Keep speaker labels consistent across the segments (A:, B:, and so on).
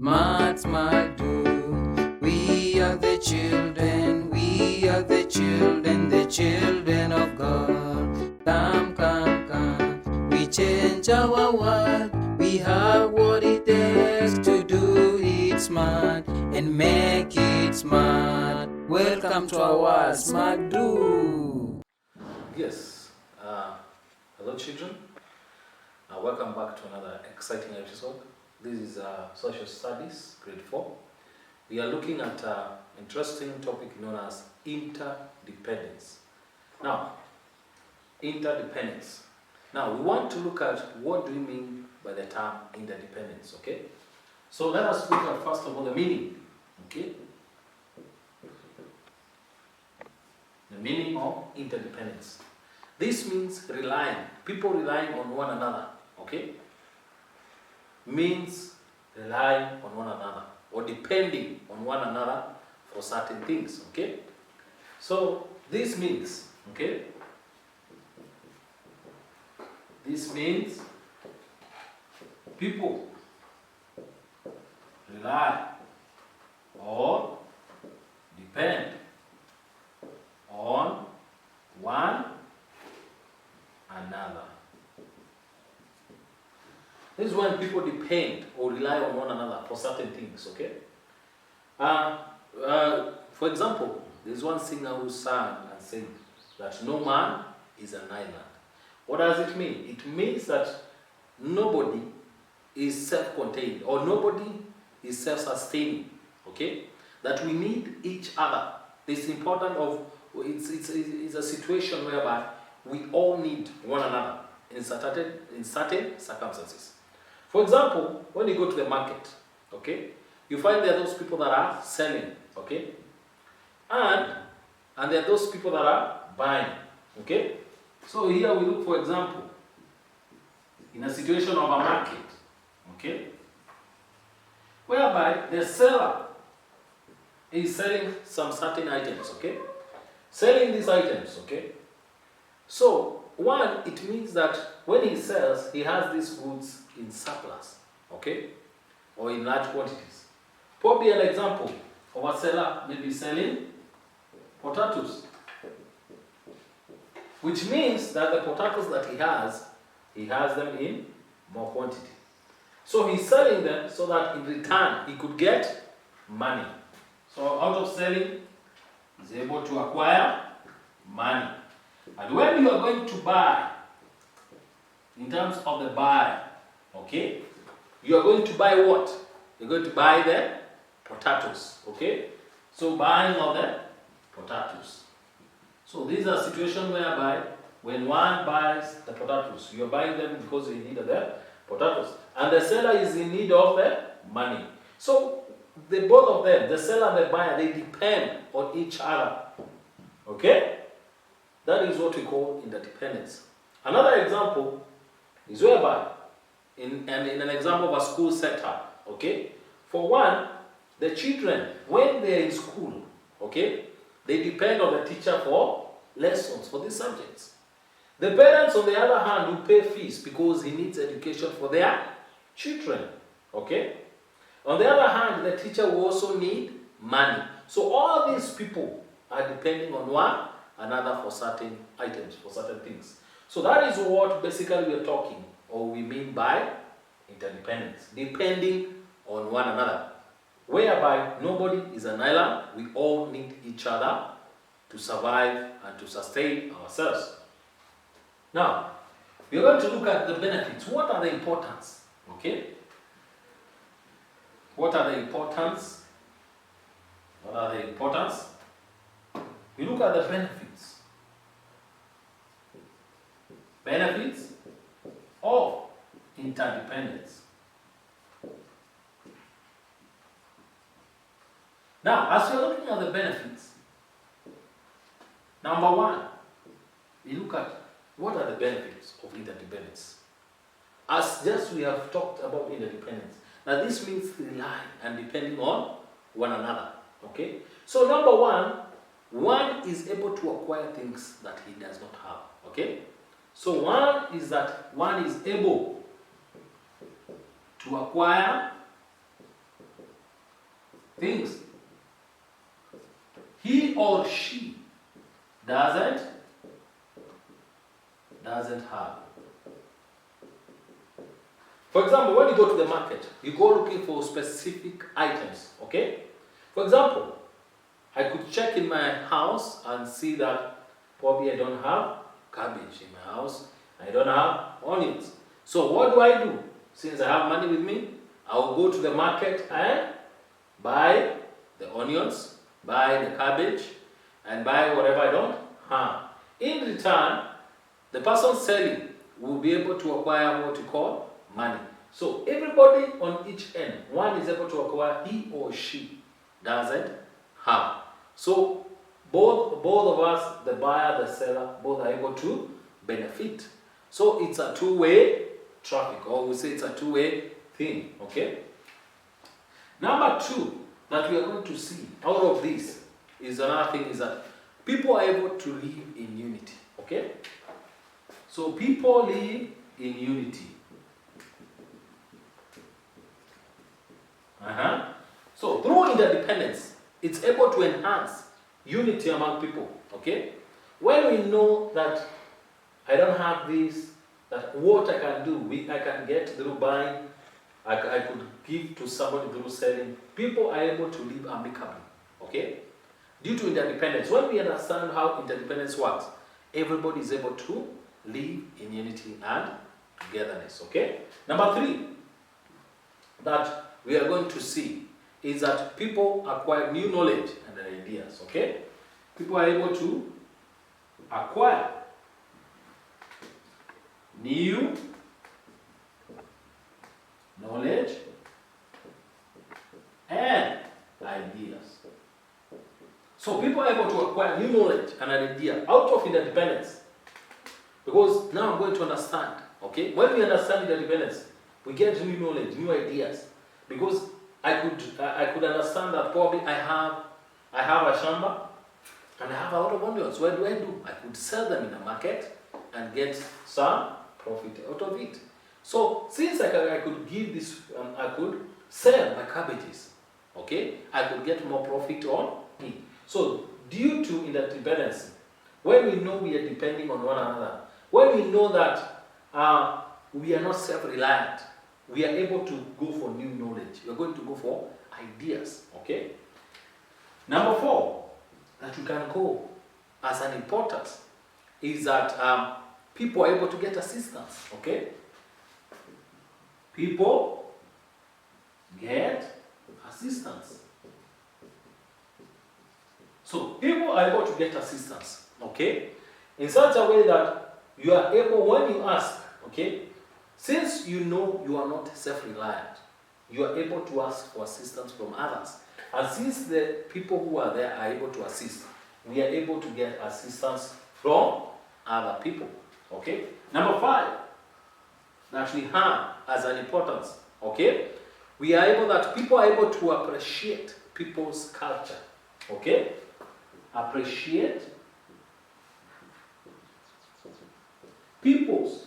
A: Smart, smart, do. We are the children, the children of God. Come, come, come. We change our world. We have what it takes to do it smart and make it smart. Welcome to our Smart Do.
B: Yes. Hello, children. Welcome back to another exciting episode. This is Social Studies, Grade 4. We are looking at an interesting topic known as interdependence. Now, interdependence. Now, we want to look at what do we mean by the term interdependence, okay? So let us look at first of all the meaning, okay? The meaning of interdependence. This means relying, people relying on one another, okay? Means relying on one another or depending on one another for certain things, okay? So this means, okay? This means people rely or depend on one another. This is when people depend or rely on one another for certain things, okay? For example, there's one singer who sang and said that no man is an island. What does it mean? It means that nobody is self-contained or nobody is self-sustaining, okay? That we need each other. It's important it's a situation whereby we all need one another in certain circumstances. For example, when you go to the market, okay, you find there are those people that are selling, okay, and there are those people that are buying, okay. So here we look, for example, in a situation of a market, okay, whereby the seller is selling some certain items, okay, selling these items, okay. So, one, it means that when he sells, he has these goods in surplus, okay, or in large quantities. Probably an example of a seller maybe selling potatoes, which means that the potatoes that he has them in more quantity. So he's selling them so that in return he could get money. So out of selling, he's able to acquire money. And when you are going to buy, in terms of the buy, okay, you are going to buy what? You're going to buy the potatoes, okay? So buying of the potatoes. So these are situations whereby when one buys the potatoes, you're buying them because you need the potatoes. And the seller is in need of the money. So the both of them, the seller and the buyer, they depend on each other, okay? That is what we call interdependence. Another example is whereby, in an example of a school setup, okay? For one, the children, when they are in school, okay, they depend on the teacher for lessons for these subjects. The parents, on the other hand, will pay fees because he needs education for their children, okay? On the other hand, the teacher will also need money. So all these people are depending on one another for certain items, for certain things. So that is what basically we are talking, or we mean by interdependence, depending on one another, whereby nobody is an island. We all need each other to survive and to sustain ourselves. Now, we are going to look at the benefits. What are the importance? Okay? What are the importance? What are the importance? We look at the benefits. Benefits of interdependence. Now, as we're looking at the benefits, number one, we look at what are the benefits of interdependence. As just we have talked about interdependence. Now, this means relying and depending on one another. Okay? So, number one is able to acquire things that he does not have. Okay? So one is that one is able to acquire things he or she doesn't have. For example, when you go to the market, you go looking for specific items, okay? For example, I could check in my house and see that probably I don't have cabbage in my house, I don't have onions. So what do? Since I have money with me, I will go to the market and buy the onions, buy the cabbage, and buy whatever I don't have. In return, the person selling will be able to acquire what you call money. So everybody on each end, one is able to acquire, he or she doesn't have. So both of us, the buyer, the seller, both are able to benefit. So it's a two-way traffic, or we say it's a two-way thing, okay? Number two that we are going to see out of this is another thing, is that people are able to live in unity, okay? So people live in unity. So through interdependence, it's able to enhance unity among people, okay? When we know that I don't have this, that what I can do, I can get through buying, I could give to somebody through selling, people are able to live amicably, okay? Due to interdependence, when we understand how interdependence works, everybody is able to live in unity and togetherness, okay? Number three that we are going to see is that people acquire new knowledge and ideas, okay? People are able to acquire new knowledge and ideas. So people are able to acquire new knowledge and an idea out of interdependence. Because now I'm going to understand, okay? When we understand interdependence, we get new knowledge, new ideas. Because I could understand that probably I have a shamba and I have a lot of onions. What do? I could sell them in the market and get some profit out of it. So since I could give this, I could sell my cabbages, okay? I could get more profit on it. So due to interdependence, when we know we are depending on one another, when we know that we are not self-reliant, we are able to go for new knowledge. We are going to go for ideas, okay? Number four, that we can go as an importance is that people are able to get assistance, okay? People get assistance. So people are able to get assistance, okay? In such a way that you are able, when you ask, okay, since you know you are not self-reliant, you are able to ask for assistance from others. And since the people who are there are able to assist, we are able to get assistance from other people. Okay? Number five, that we have as an importance, okay? We are able, that people are able to appreciate people's culture. Okay? Appreciate people's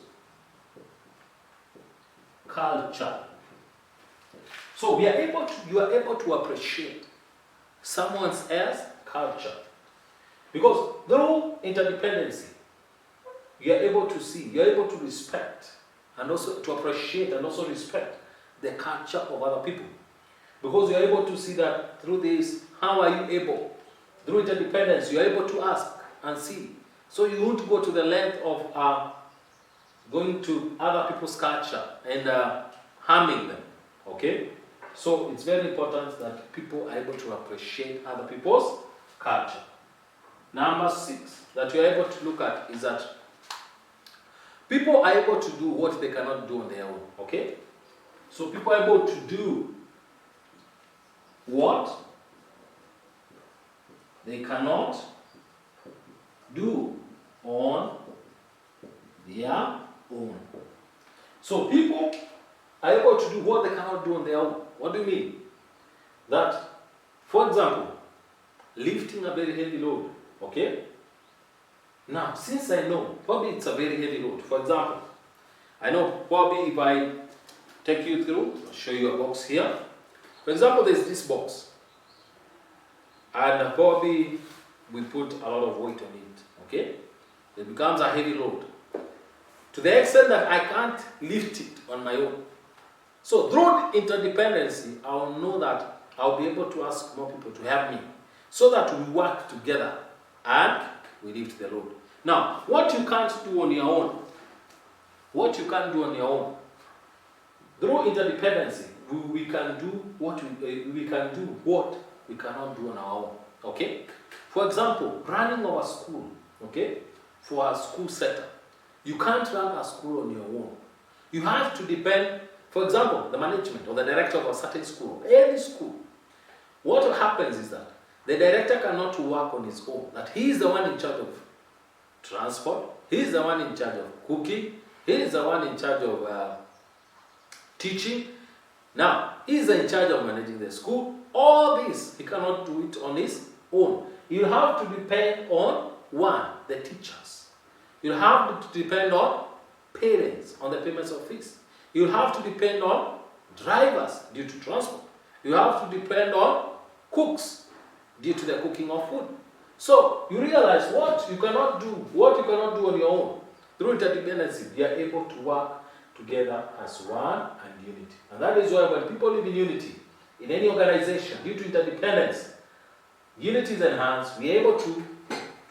B: culture. So you are able to appreciate someone else's culture. Because through interdependency, you are able to see, you are able to respect, and also to appreciate and also respect the culture of other people. Because you are able to see that through this, how are you able? Through interdependence, you are able to ask and see. So you won't go to the length of going to other people's culture and harming them. Okay? So it's very important that people are able to appreciate other people's culture. Number 6 that you are able to look at is that people are able to do what they cannot do on their own. Okay? So people are able to do what they cannot do on their own. So people are able to do what they cannot do on their own. What do you mean? That, for example, lifting a very heavy load. Okay? Now, since I know, probably it's a very heavy load. For example, I know probably if I take you through, I'll show you a box here. For example, there's this box. and probably we put a lot of weight on it, okay? It becomes a heavy load, to the extent that I can't lift it on my own. So through interdependency, I'll know that I'll be able to ask more people to help me, so that we work together and we lift the load. Now, what you can't do on your own, through interdependency, we can do what we cannot do on our own. Okay? For example, running our school, okay, for a school setup. You can't run a school on your own. You have to depend, for example, the management or the director of a certain school, any school. What happens is that the director cannot work on his own, that he is the one in charge of transport, he is the one in charge of cooking, he is the one in charge of teaching. Now, he is in charge of managing the school. All this, he cannot do it on his own. You have to depend on one, the teachers. You have to depend on parents, on the payments of fees. You have to depend on drivers due to transport. You have to depend on cooks due to the cooking of food. So you realize what you cannot do on your own. Through interdependency, you are able to work together as one and unity. And that is why when people live in unity, in any organization, due to interdependence, unity is enhanced. We are able to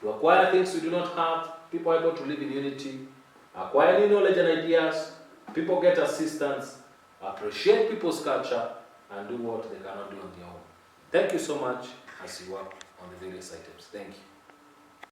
B: acquire things we do not have. People are able to live in unity, acquire new knowledge and ideas. People get assistance, appreciate people's culture, and do what they cannot do on their own. Thank you so much as you work on the various items. Thank you.